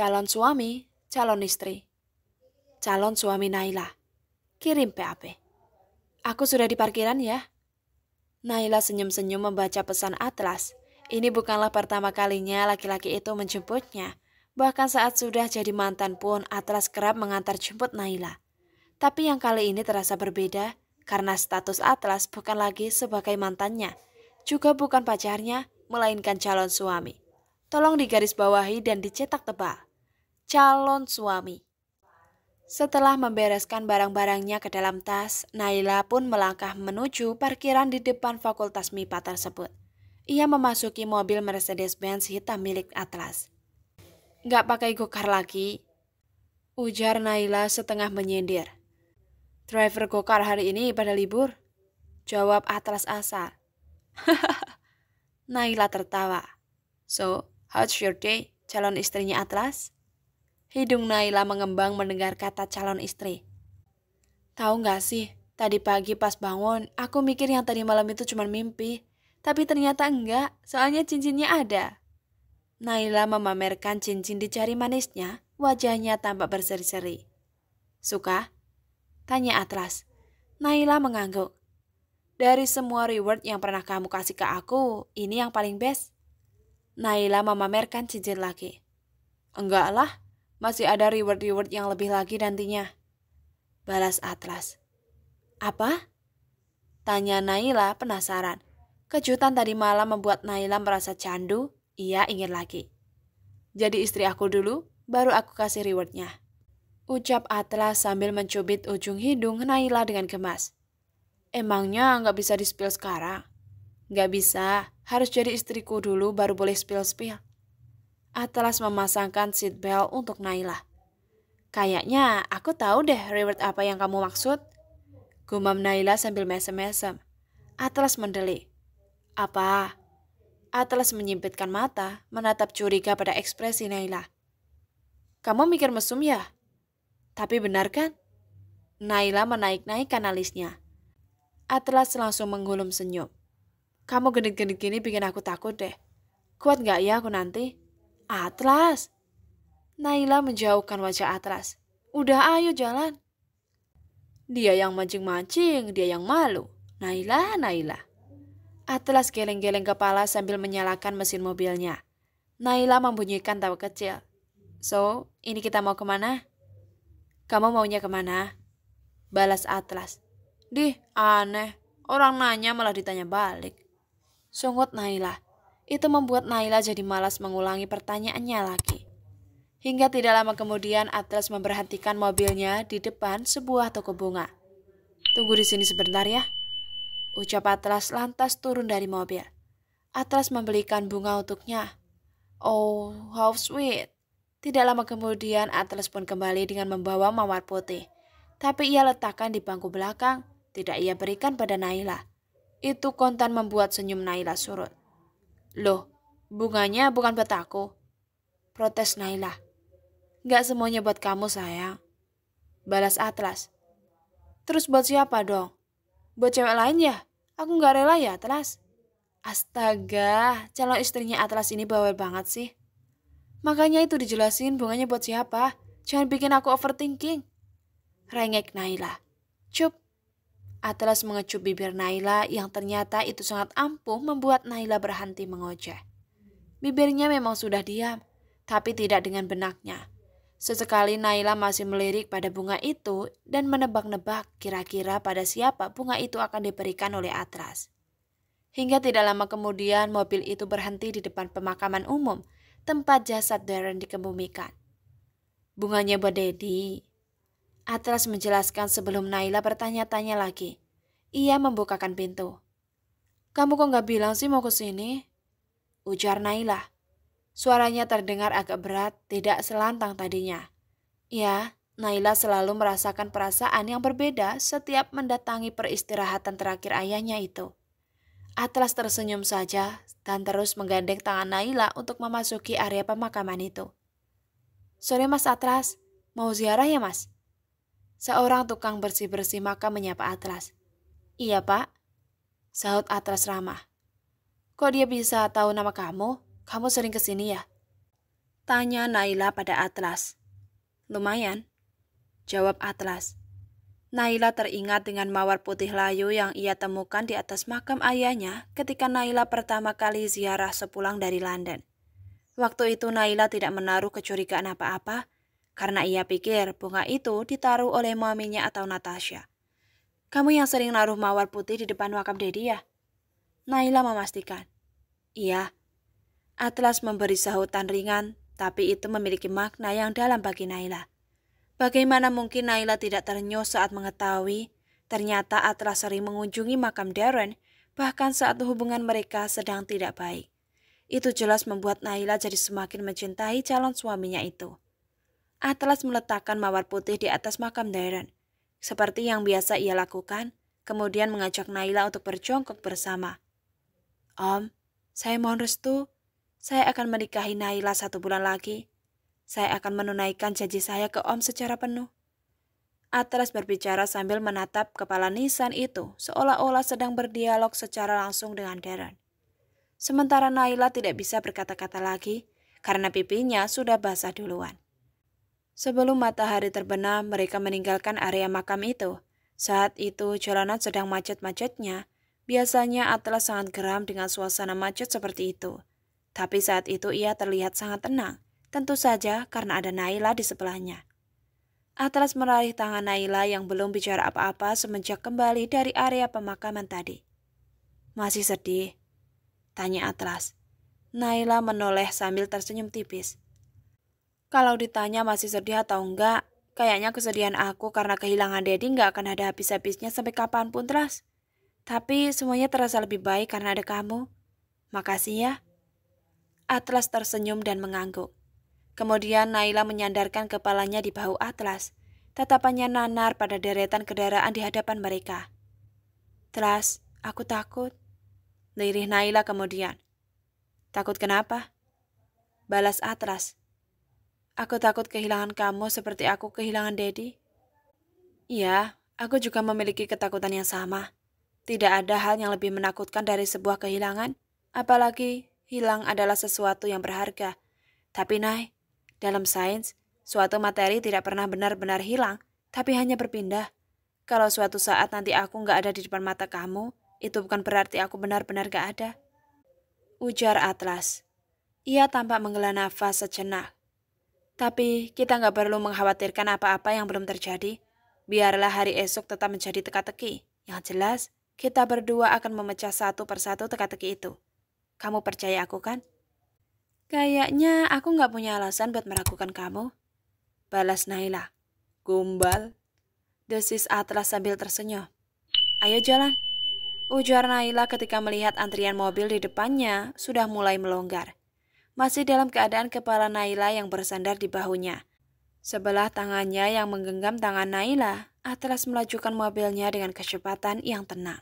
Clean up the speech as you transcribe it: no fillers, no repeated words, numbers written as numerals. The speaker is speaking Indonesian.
Calon suami, calon istri. Calon suami Naila. Kirim PAP. Aku sudah di parkiran ya. Naila senyum-senyum membaca pesan Atlas. Ini bukanlah pertama kalinya laki-laki itu menjemputnya. Bahkan saat sudah jadi mantan pun Atlas kerap mengantar jemput Naila. Tapi yang kali ini terasa berbeda karena status Atlas bukan lagi sebagai mantannya. Juga bukan pacarnya, melainkan calon suami. Tolong digarisbawahi dan dicetak tebal. Calon suami. Setelah membereskan barang-barangnya ke dalam tas, Naila pun melangkah menuju parkiran di depan Fakultas MIPA tersebut. Ia memasuki mobil Mercedes-Benz hitam milik Atlas. Nggak pakai gokar lagi, ujar Naila setengah menyindir. Driver gokar hari ini pada libur, jawab Atlas asal. Naila tertawa. So, how's your day, calon istrinya Atlas? Hidung Naila mengembang mendengar kata calon istri. Tahu nggak sih, tadi pagi pas bangun, aku mikir yang tadi malam itu cuma mimpi. Tapi ternyata enggak, soalnya cincinnya ada. Naila memamerkan cincin di jari manisnya, wajahnya tampak berseri-seri. Suka? Tanya Atlas. Naila mengangguk. Dari semua reward yang pernah kamu kasih ke aku, ini yang paling best. Naila memamerkan cincin lagi. Enggak lah. Masih ada reward-reward yang lebih lagi nantinya. Balas Atlas. Apa? Tanya Naila penasaran. Kejutan tadi malam membuat Naila merasa candu. Ia ingin lagi. Jadi istri aku dulu, baru aku kasih rewardnya. Ucap Atlas sambil mencubit ujung hidung Naila dengan gemas. Emangnya nggak bisa di-spill sekarang? Nggak bisa, harus jadi istriku dulu baru boleh spill-spill. Atlas memasangkan seatbelt untuk Naila. Kayaknya aku tahu deh reward apa yang kamu maksud. Gumam Naila sambil mesem-mesem. Atlas mendelik. Apa? Atlas menyimpitkan mata, menatap curiga pada ekspresi Naila. Kamu mikir mesum ya? Tapi benar kan? Naila menaik-naikkan alisnya. Atlas langsung menggulung senyum. Kamu genit-genit gini bikin aku takut deh. Kuat gak ya aku nanti? Atlas. Naila menjauhkan wajah Atlas. Udah ayo jalan. Dia yang mancing-mancing, dia yang malu. Naila. Atlas geleng-geleng kepala sambil menyalakan mesin mobilnya. Naila membunyikan tawa kecil. So, ini kita mau kemana? Kamu maunya kemana? Balas Atlas. Aneh. Orang nanya malah ditanya balik. Sungut Naila. Itu membuat Naila jadi malas mengulangi pertanyaannya lagi. Hingga tidak lama kemudian Atlas memberhentikan mobilnya di depan sebuah toko bunga. Tunggu di sini sebentar ya. Ucap Atlas lantas turun dari mobil. Atlas membelikan bunga untuknya. Oh, how sweet. Tidak lama kemudian Atlas pun kembali dengan membawa mawar putih. Tapi ia letakkan di bangku belakang, tidak ia berikan pada Naila. Itu kontan membuat senyum Naila surut. Loh, bunganya bukan buat aku. Protes Naila. Gak semuanya buat kamu sayang. Balas Atlas. Terus buat siapa dong? Buat cewek lain ya? Aku gak rela ya Atlas. Astaga, calon istrinya Atlas ini bawel banget sih. Makanya itu dijelasin bunganya buat siapa. Jangan bikin aku overthinking. Rengek Naila. Cup. Atlas mengecup bibir Naila yang ternyata itu sangat ampuh membuat Naila berhenti mengoceh. Bibirnya memang sudah diam, tapi tidak dengan benaknya. Sesekali Naila masih melirik pada bunga itu dan menebak-nebak kira-kira pada siapa bunga itu akan diberikan oleh Atlas. Hingga tidak lama kemudian mobil itu berhenti di depan pemakaman umum, tempat jasad Darren dikebumikan. Bunganya buat Dedi. Atlas menjelaskan sebelum Naila bertanya-tanya lagi. Ia membukakan pintu. Kamu kok gak bilang sih mau ke sini? Ujar Naila. Suaranya terdengar agak berat, tidak selantang tadinya. Ya, Naila selalu merasakan perasaan yang berbeda setiap mendatangi peristirahatan terakhir ayahnya itu. Atlas tersenyum saja dan terus menggandeng tangan Naila untuk memasuki area pemakaman itu. Sore Mas Atlas, mau ziarah ya Mas? Seorang tukang bersih-bersih makam menyapa Atlas. Iya Pak, sahut Atlas ramah. Kok dia bisa tahu nama kamu? Kamu sering kesini ya? Tanya Naila pada Atlas. Lumayan, jawab Atlas. Naila teringat dengan mawar putih layu yang ia temukan di atas makam ayahnya ketika Naila pertama kali ziarah sepulang dari London. Waktu itu Naila tidak menaruh kecurigaan apa-apa karena ia pikir bunga itu ditaruh oleh maminya atau Natasha. Kamu yang sering naruh mawar putih di depan makam Dedi ya? Naila memastikan. Iya. Atlas memberi sahutan ringan, tapi itu memiliki makna yang dalam bagi Naila. Bagaimana mungkin Naila tidak terenyuh saat mengetahui ternyata Atlas sering mengunjungi makam Darren bahkan saat hubungan mereka sedang tidak baik. Itu jelas membuat Naila jadi semakin mencintai calon suaminya itu. Atlas meletakkan mawar putih di atas makam Darren, seperti yang biasa ia lakukan, kemudian mengajak Naila untuk berjongkok bersama. Om, saya mohon restu, saya akan menikahi Naila 1 bulan lagi. Saya akan menunaikan janji saya ke Om secara penuh. Atlas berbicara sambil menatap kepala nisan itu seolah-olah sedang berdialog secara langsung dengan Darren. Sementara Naila tidak bisa berkata-kata lagi karena pipinya sudah basah duluan. Sebelum matahari terbenam, mereka meninggalkan area makam itu. Saat itu jalanan sedang macet-macetnya. Biasanya Atlas sangat geram dengan suasana macet seperti itu. Tapi saat itu ia terlihat sangat tenang. Tentu saja karena ada Naila di sebelahnya. Atlas meraih tangan Naila yang belum bicara apa-apa semenjak kembali dari area pemakaman tadi. Masih sedih? Tanya Atlas. Naila menoleh sambil tersenyum tipis. Kalau ditanya masih sedih atau enggak, kayaknya kesedihan aku karena kehilangan Dedi enggak akan ada habis-habisnya sampai kapanpun, Tras. Tapi semuanya terasa lebih baik karena ada kamu. Makasih ya. Atlas tersenyum dan mengangguk. Kemudian Naila menyandarkan kepalanya di bahu Atlas. Tatapannya nanar pada deretan kendaraan di hadapan mereka. Tras, aku takut. Lirih Naila kemudian. Takut kenapa? Balas Atlas. Aku takut kehilangan kamu seperti aku kehilangan Dedi. Iya, aku juga memiliki ketakutan yang sama. Tidak ada hal yang lebih menakutkan dari sebuah kehilangan. Apalagi hilang adalah sesuatu yang berharga. Tapi Nay, dalam sains, suatu materi tidak pernah benar-benar hilang, tapi hanya berpindah. Kalau suatu saat nanti aku nggak ada di depan mata kamu, itu bukan berarti aku benar-benar nggak ada. Ujar Atlas. Ia tampak menghela nafas sejenak. Tapi kita nggak perlu mengkhawatirkan apa-apa yang belum terjadi. Biarlah hari esok tetap menjadi teka-teki. Yang jelas, kita berdua akan memecah satu persatu teka-teki itu. Kamu percaya aku kan? Kayaknya aku nggak punya alasan buat meragukan kamu. Balas Naila. Gombal. Desis Atlas sambil tersenyum. Ayo jalan. Ujar Naila ketika melihat antrian mobil di depannya sudah mulai melonggar. Masih dalam keadaan kepala Naila yang bersandar di bahunya. Sebelah tangannya yang menggenggam tangan Naila, Atlas melajukan mobilnya dengan kecepatan yang tenang.